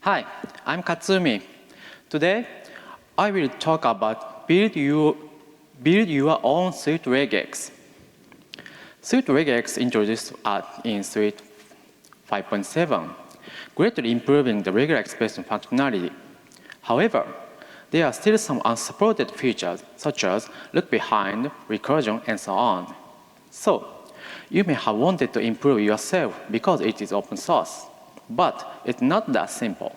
Hi, I'm Katsumi. Today, I will talk about build your own suite regex. Suite regex introduced in Suite 5.7, greatly improving the regular expression functionality. However, there are still some unsupported features such as lookbehind, recursion, and so on. So, you may have wanted to improve yourself because it is open source, but it's not that simple.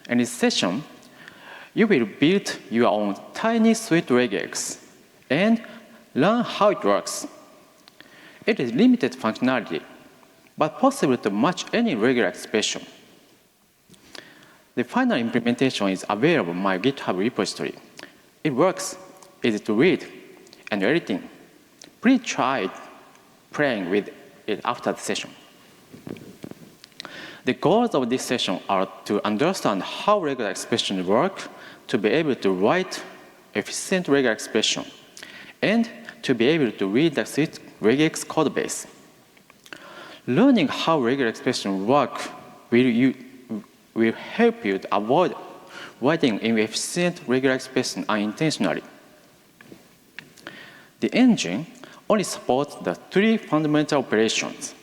In this session, you will build your own tiny suite regex and learn how it works. It is limited functionality, but possible to match any regular expression. The final implementation is available in my GitHub repository. It works, easy to read, and editing. Please try playing with it after the session. The goals of this session are to understand how regular expressions work, to be able to write efficient regular expression, and to be able to read the suite regex codebase. Learning how regular expressions work will help you to avoid writing inefficient regular expressions unintentionally. The engine only supports the three fundamental operations.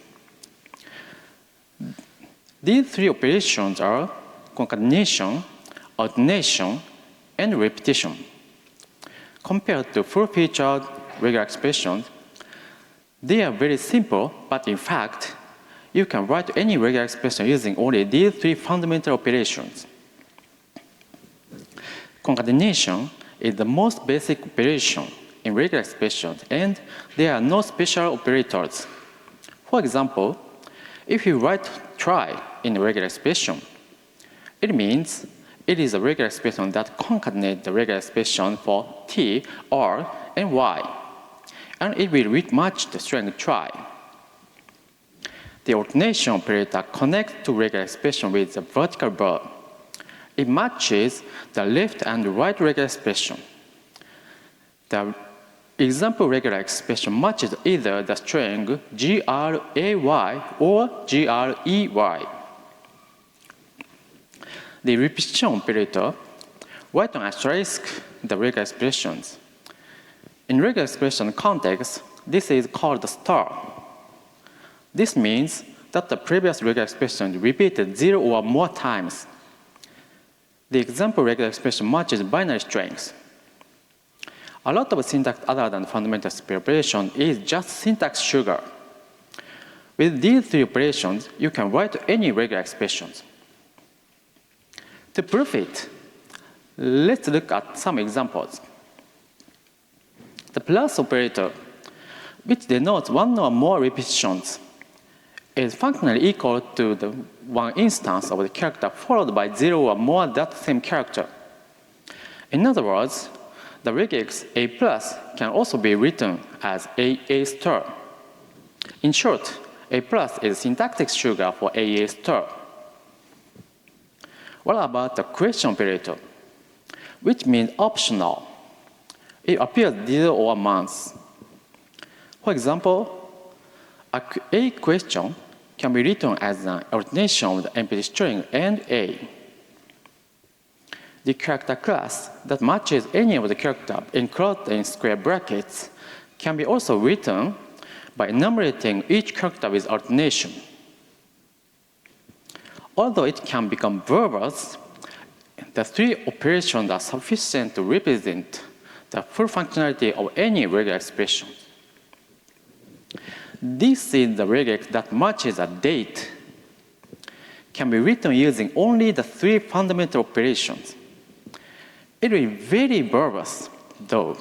These three operations are concatenation, alternation, and repetition. Compared to full-featured regular expressions, they are very simple, but in fact, you can write any regular expression using only these three fundamental operations. Concatenation is the most basic operation in regular expressions, and there are no special operators. For example, if you write try in a regular expression, it means it is a regular expression that concatenates the regular expression for t, r, and y, and it will match the string try. The alternation operator connects to regular expression with the vertical bar. It matches the left and right regular expression. The example regular expression matches either the string gray or grey. The repetition operator writes an asterisk the regular expressions. In regular expression context, this is called the star. This means that the previous regular expression is repeated 0 or more times. The example regular expression matches binary strings. A lot of syntax other than fundamental operation is just syntax sugar. With these three operations, you can write any regular expressions. To prove it, let's look at some examples. The plus operator, which denotes one or more repetitions, is functionally equal to the one instance of the character followed by 0 or more that same character. In other words, the regex A plus can also be written as AA star. In short, A plus is syntactic sugar for AA star. What about the question operator, which means optional? It appears 0 or months. For example, a question can be written as an alternation of the empty string and A. The character class that matches any of the characters enclosed in square brackets can be also written by enumerating each character with alternation. Although it can become verbose, the three operations are sufficient to represent the full functionality of any regular expression. This is the regex that matches a date. Can be written using only the three fundamental operations. It is very verbose, though,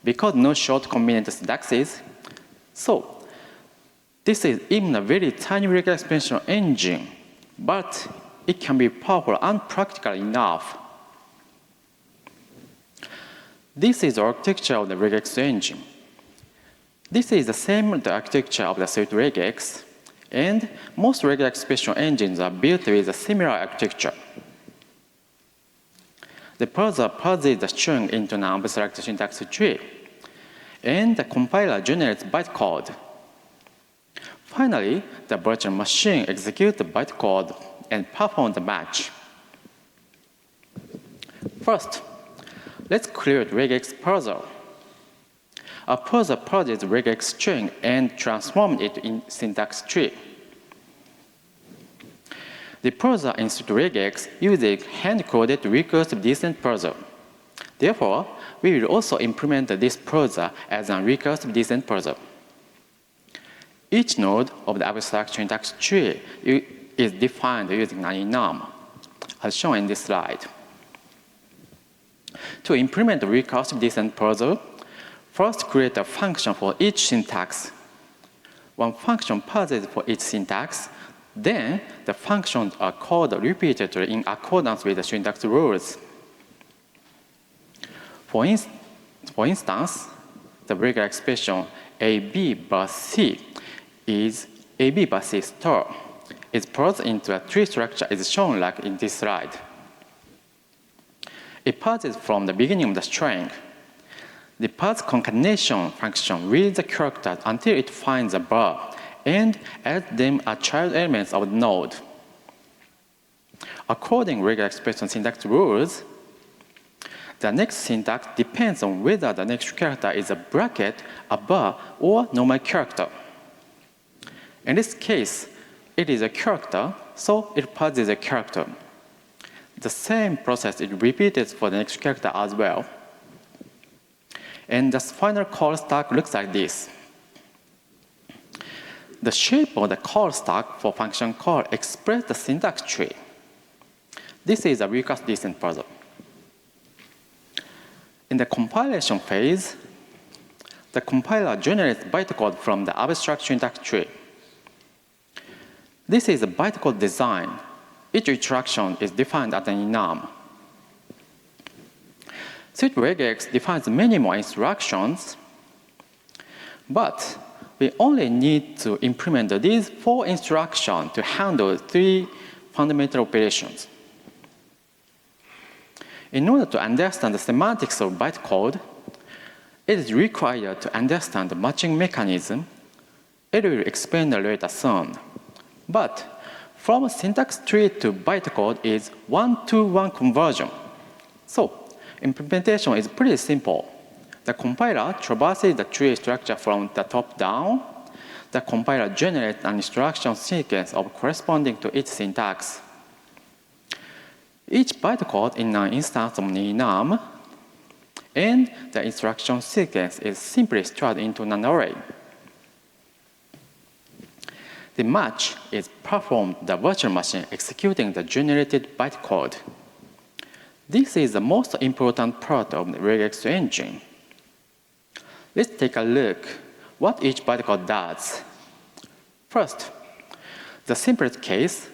because no short convenient syntaxes. So, this is even a very tiny regular expression engine, but it can be powerful and practical enough. This is the architecture of the regex engine. This is the same architecture of the suite regex, and most regular expression engines are built with a similar architecture. The parser parses the string into an abstract syntax tree, and the compiler generates bytecode. Finally, the virtual machine executes the bytecode and perform the match. First, let's create regex parser. A parser parses regex string and transforms it in syntax tree. The parser instructs regex using hand-coded recursive descent parser. Therefore, we will also implement this parser as a recursive descent parser. Each node of the abstract syntax tree is defined using an enum, as shown in this slide. To implement the recursive descent parser, first create a function for each syntax. One function parses for each syntax, then the functions are called repeatedly in accordance with the syntax rules. For instance, the regular expression AB plus C is AB plus C star is parsed into a tree structure as shown like in this slide. It parses from the beginning of the string. The parse concatenation function reads the characters until it finds a bar and adds them as child elements of the node. According to regular expression syntax rules, the next syntax depends on whether the next character is a bracket, a bar, or normal character. In this case, it is a character, so it parses a character. The same process is repeated for the next character as well. And the final call stack looks like this. The shape of the call stack for function call expresses the syntax tree. This is a recursive descent parser. In the compilation phase, the compiler generates bytecode from the abstract syntax tree. This is a bytecode design. Each instruction is defined as an enum. Suite regex defines many more instructions, but we only need to implement these 4 instructions to handle 3 fundamental operations. In order to understand the semantics of bytecode, it is required to understand the matching mechanism. It will explain later soon. But from syntax tree to bytecode is 1-to-1 conversion. So implementation is pretty simple. The compiler traverses the tree structure from the top down. The compiler generates an instruction sequence of corresponding to each syntax. Each bytecode is an instance of an enum, and the instruction sequence is simply stored into an array. The match is performed the virtual machine executing the generated bytecode. This is the most important part of the regex engine. Let's take a look what each bytecode does. First, the simplest case,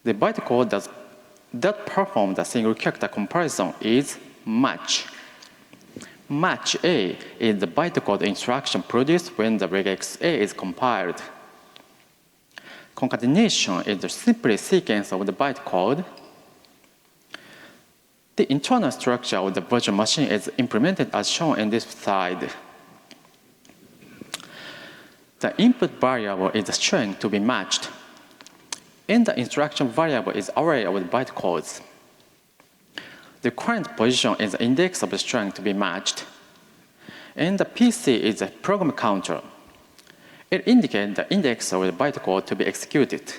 the bytecode that performs the single character comparison is match. Match A is the bytecode instruction produced when the regex A is compiled. Concatenation is the simple sequence of the bytecode. The internal structure of the virtual machine is implemented as shown in this slide. The input variable is the string to be matched, and the instruction variable is array of the bytecodes. The current position is the index of the string to be matched, and the PC is a program counter. It indicates the index of the bytecode to be executed.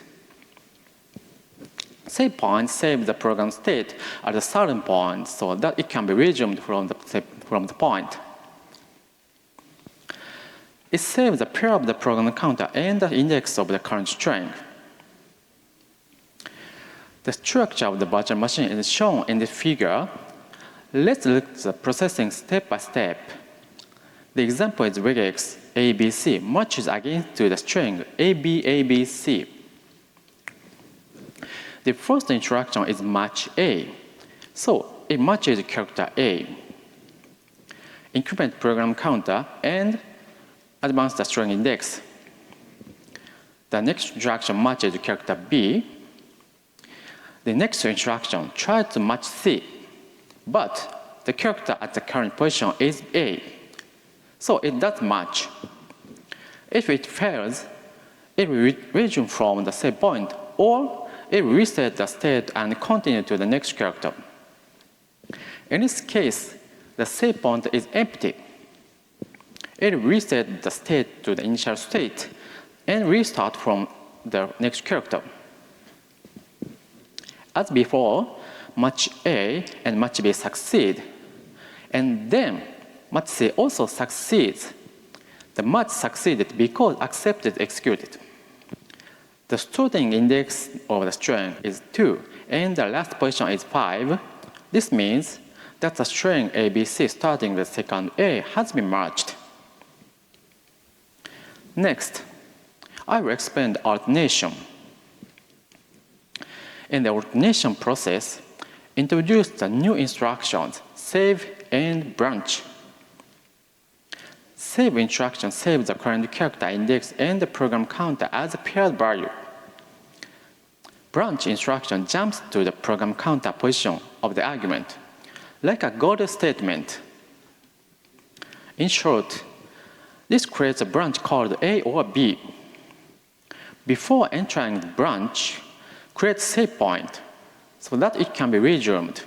Save point saves the program state at a certain point so that it can be resumed from the point. It saves the pair of the program counter and the index of the current string. The structure of the virtual machine is shown in this figure. Let's look at the processing step by step. The example is regex ABC matches against to the string ABABC. The first instruction is match A, so it matches character A. Increment program counter and advance the string index. The next instruction matches character B. The next instruction tries to match C, but the character at the current position is A, so it does match. If it fails, it will resume from the save point, or it resets the state and continues to the next character. In this case, the save point is empty. It resets the state to the initial state and restarts from the next character. As before, match A and match B succeed, and then match C also succeeds. The match succeeded because accepted executed. The starting index of the string is 2, and the last position is 5. This means that the string ABC starting with second A has been merged. Next, I will explain the alternation. In the alternation process, introduce the new instructions, save and branch. Save instruction saves the current character index and the program counter as a paired value. Branch instruction jumps to the program counter position of the argument, like a goal statement. In short, this creates a branch called A or B. Before entering the branch, create save point so that it can be resumed.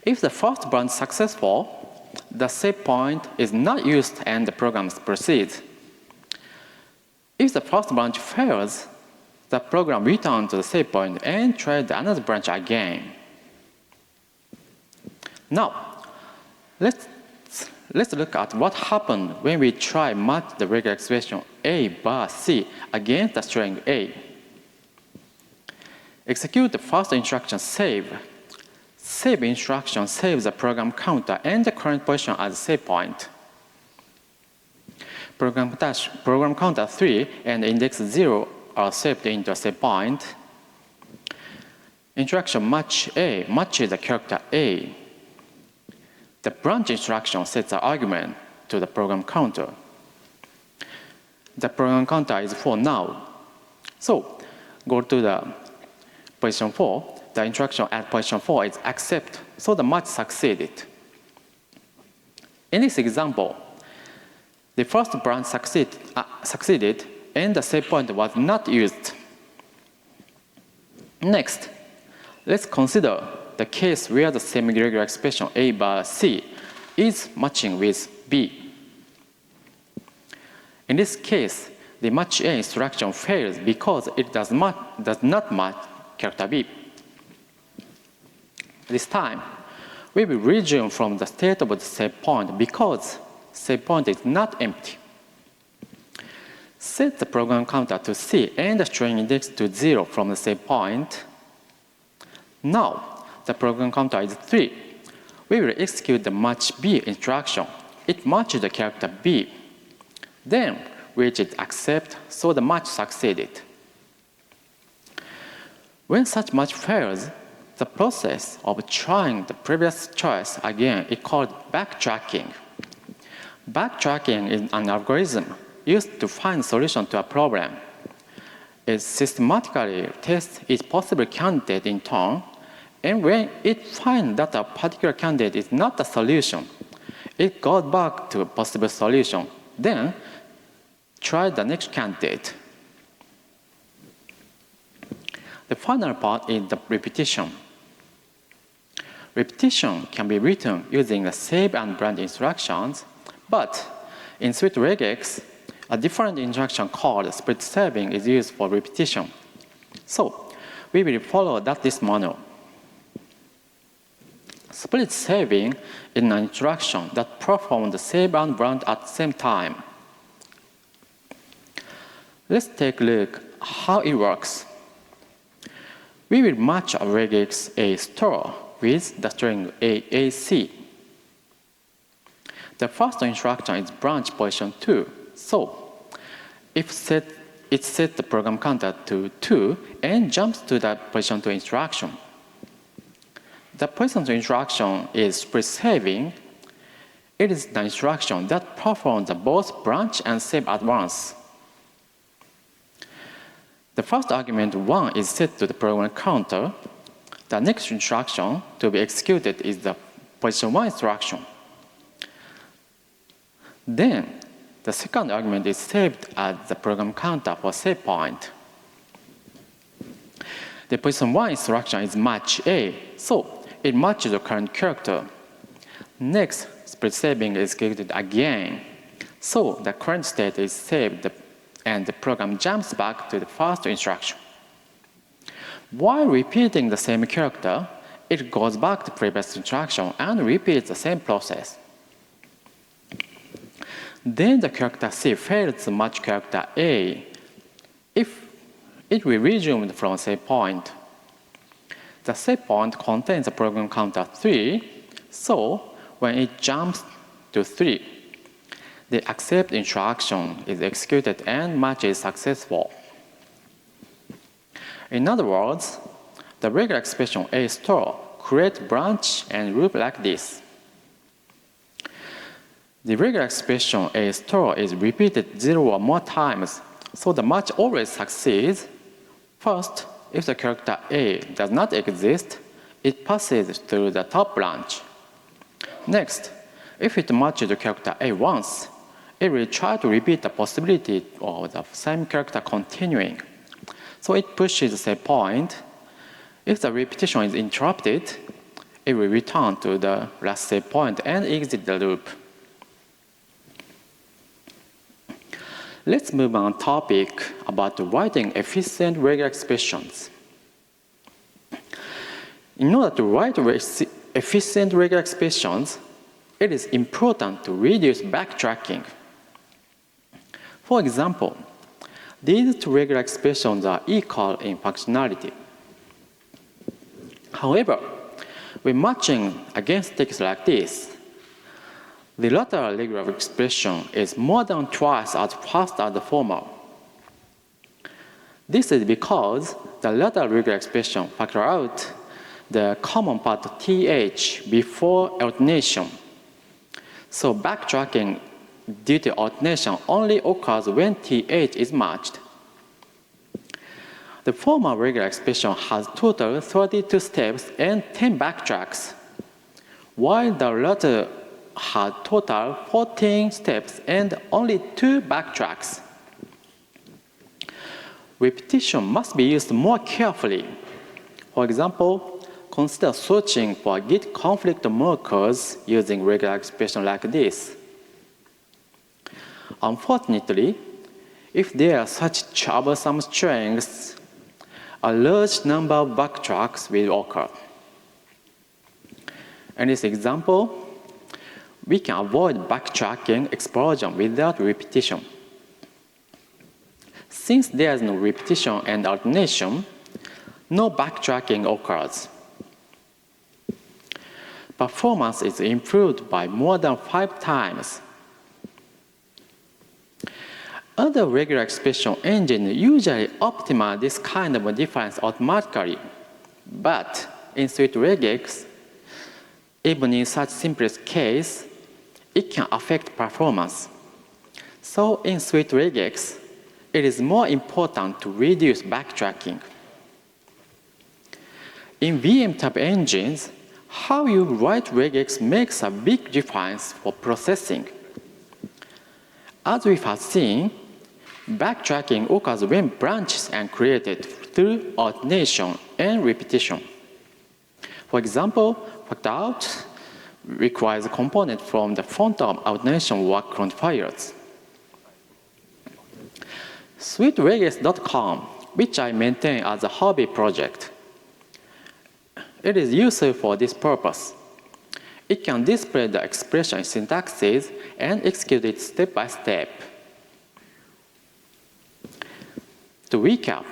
If the first branch is successful, the save point is not used and the program proceeds. If the first branch fails, the program returns to the save point and tries another branch again. Now, let's look at what happened when we try match the regular expression A bar C against the string A. Execute the first instruction save. Save instruction saves the program counter and the current position as a save point. Program counter 3 and index 0 are saved into a save point. Instruction match A matches the character A. The branch instruction sets the argument to the program counter. The program counter is 4 now. So, go to the position 4. The instruction at position 4 is accept, so the match succeeded. In this example, the first branch succeeded and the save point was not used. Next, let's consider the case where the semi-regular expression A bar C is matching with B. In this case, the match A instruction fails because it does not match character B. This time, we will resume from the state of the save point because save point is not empty. Set the program counter to C and the string index to 0 from the save point. Now, the program counter is 3. We will execute the match B instruction. It matches the character B. Then, we hit accept, so the match succeeded. When such match fails, the process of trying the previous choice again is called backtracking. Backtracking is an algorithm used to find a solution to a problem. It systematically tests each possible candidate in turn, and when it finds that a particular candidate is not the solution, it goes back to a possible solution, then try the next candidate. The final part is the repetition. Repetition can be written using the save and branch instructions, but in Swift Regex, a different instruction called split saving is used for repetition. So, we will follow this manual. Split saving is an instruction that performs the save and branch at the same time. Let's take a look at how it works. We will match a regex A store with the string AAC. The first instruction is branch position 2. So, it sets the program counter to 2 and jumps to the position 2 instruction. The position 2 instruction is split saving. It is the instruction that performs both branch and save at once. The first argument 1 is set to the program counter. The next instruction to be executed is the position 1 instruction. Then, the second argument is saved at the program counter for save point. The position 1 instruction is match A, so it matches the current character. Next, split saving is executed again, so the current state is saved and the program jumps back to the first instruction. While repeating the same character, it goes back to previous instruction and repeats the same process. Then the character C fails to match character A. If it will resume from save point. The save point contains a program counter 3, so when it jumps to 3, the accept instruction is executed and match is successful. In other words, the regular expression A store creates branch and loop like this. The regular expression A store is repeated 0 or more times, so the match always succeeds. First, if the character A does not exist, it passes through the top branch. Next, if it matches the character A once, it will try to repeat the possibility of the same character continuing. So it pushes the save point. If the repetition is interrupted, it will return to the last save point and exit the loop. Let's move on to topic about writing efficient regular expressions. In order to write efficient regular expressions, it is important to reduce backtracking. For example, these two regular expressions are equal in functionality. However, when matching against text like this, the lateral regular expression is more than twice as fast as the former. This is because the lateral regular expression factors out the common part th before alternation. So backtracking due to alternation only occurs when th is matched. The former regular expression has total 32 steps and 10 backtracks, while the latter had total 14 steps and only 2 backtracks. Repetition must be used more carefully. For example, consider searching for git conflict markers using regular expression like this. Unfortunately, if there are such troublesome strings, a large number of backtracks will occur. In this example, we can avoid backtracking explosion without repetition. Since there is no repetition and alternation, no backtracking occurs. Performance is improved by more than 5 times. Other regular expression engines usually optimize this kind of difference automatically, but in Sweet Regex, even in such simplest case, it can affect performance. So in Sweet Regex, it is more important to reduce backtracking. In VM-type engines, how you write regex makes a big difference for processing. As we have seen, backtracking occurs when branches are created through alternation and repetition. For example, factout requires a component from the front of alternation workaround files. SweetRegex.com, which I maintain as a hobby project. It is useful for this purpose. It can display the expression syntaxes and execute it step by step. To recap,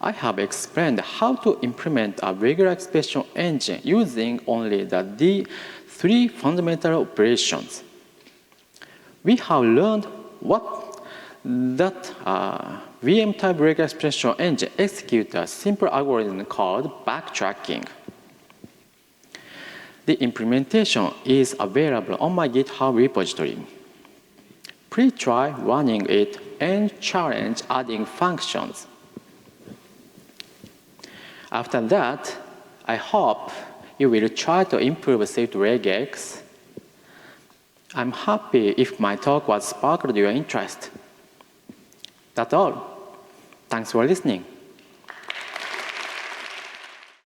I have explained how to implement a regular expression engine using only the 3 fundamental operations. We have learned that VM-type regular expression engine executes a simple algorithm called backtracking. The implementation is available on my GitHub repository. Please try running it and challenge adding functions. After that, I hope you will try to improve Swift Regex. I'm happy if my talk was sparked your interest. That's all. Thanks for listening.